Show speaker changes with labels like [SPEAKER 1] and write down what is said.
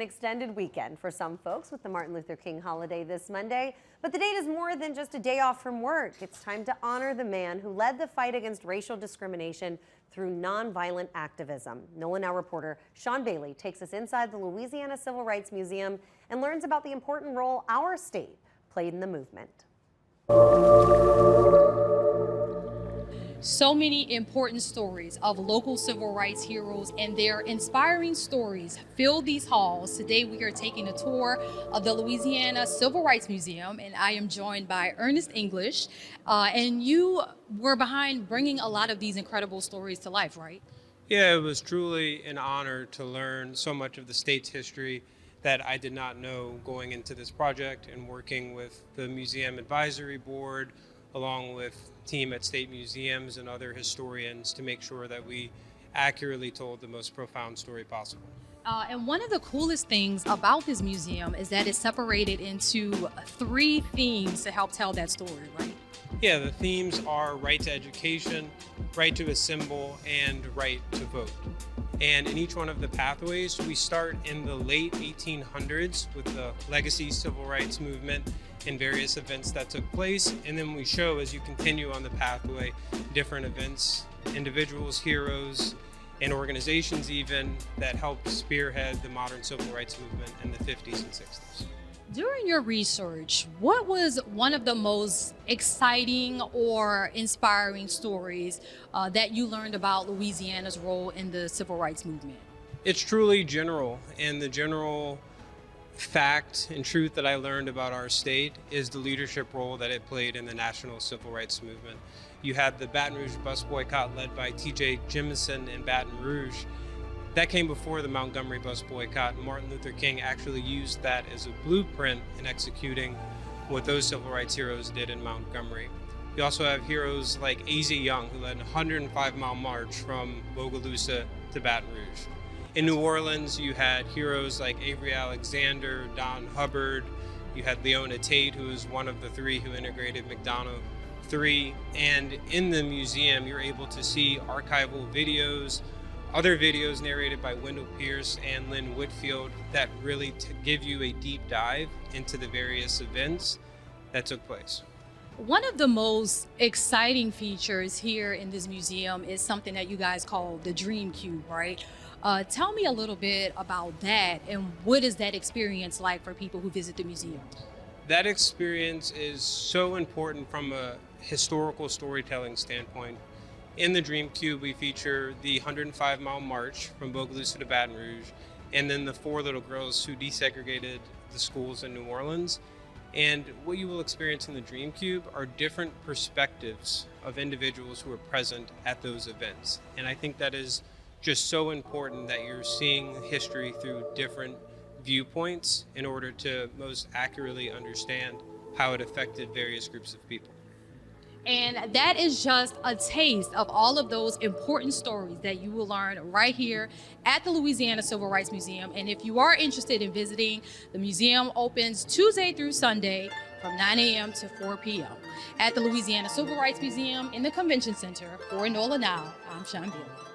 [SPEAKER 1] Extended weekend for some folks with the Martin Luther King holiday this Monday. But the date is more than just a day off from work. It's time to honor the man who led the fight against racial discrimination through nonviolent activism. NOLA Now reporter Shan Bailey takes us inside the Louisiana Civil Rights Museum and learns about the important role our state played in the movement.
[SPEAKER 2] So many important stories of local civil rights heroes and their inspiring stories fill these halls. Today we are taking a tour of the Louisiana Civil Rights Museum, and I am joined by Ernest English. And you were behind bringing a lot of these incredible stories to life, right?
[SPEAKER 3] Yeah, it was truly an honor to learn so much of the state's history that I did not know going into this project, and working with the Museum Advisory Board, along with team at state museums and other historians, to make sure that we accurately told the most profound story possible.
[SPEAKER 2] And one of the coolest things about this museum is that it's separated into 3 themes to help tell that story, right?
[SPEAKER 3] Yeah, the themes are right to education, right to assemble, and right to vote. And in each one of the pathways, we start in the late 1800s with the legacy civil rights movement and various events that took place. And then we show, as you continue on the pathway, different events, individuals, heroes, and organizations even that helped spearhead the modern civil rights movement in the 50s and 60s.
[SPEAKER 2] During your research, what was one of the most exciting or inspiring stories that you learned about Louisiana's role in the civil rights movement?
[SPEAKER 3] It's truly general, and the general fact and truth that I learned about our state is the leadership role that it played in the national civil rights movement. You had the Baton Rouge bus boycott led by T.J. Jemison in Baton Rouge. That came before the Montgomery bus boycott, and Martin Luther King actually used that as a blueprint in executing what those civil rights heroes did in Montgomery. You also have heroes like A.Z. Young, who led a 105-mile march from Bogalusa to Baton Rouge. In New Orleans, you had heroes like Avery Alexander, Don Hubbard. You had Leona Tate, who was one of the 3 who integrated McDonough 3. And in the museum, you're able to see archival videos, other videos narrated by Wendell Pierce and Lynn Whitfield that really give you a deep dive into the various events that took place.
[SPEAKER 2] One of the most exciting features here in this museum is something that you guys call the Dream Cube, right? Tell me a little bit about that, and what is that experience like for people who visit the museum?
[SPEAKER 3] That experience is so important from a historical storytelling standpoint. In the Dream Cube, we feature the 105-mile march from Bogalusa to Baton Rouge, and then the 4 little girls who desegregated the schools in New Orleans. And what you will experience in the Dream Cube are different perspectives of individuals who are present at those events. And I think that is just so important, that you're seeing history through different viewpoints in order to most accurately understand how it affected various groups of people.
[SPEAKER 2] And that is just a taste of all of those important stories that you will learn right here at the Louisiana Civil Rights Museum. And if you are interested in visiting, the museum opens Tuesday through Sunday from 9 a.m. to 4 p.m. at the Louisiana Civil Rights Museum in the Convention Center. For NOLA Now, I'm Shan Bailey.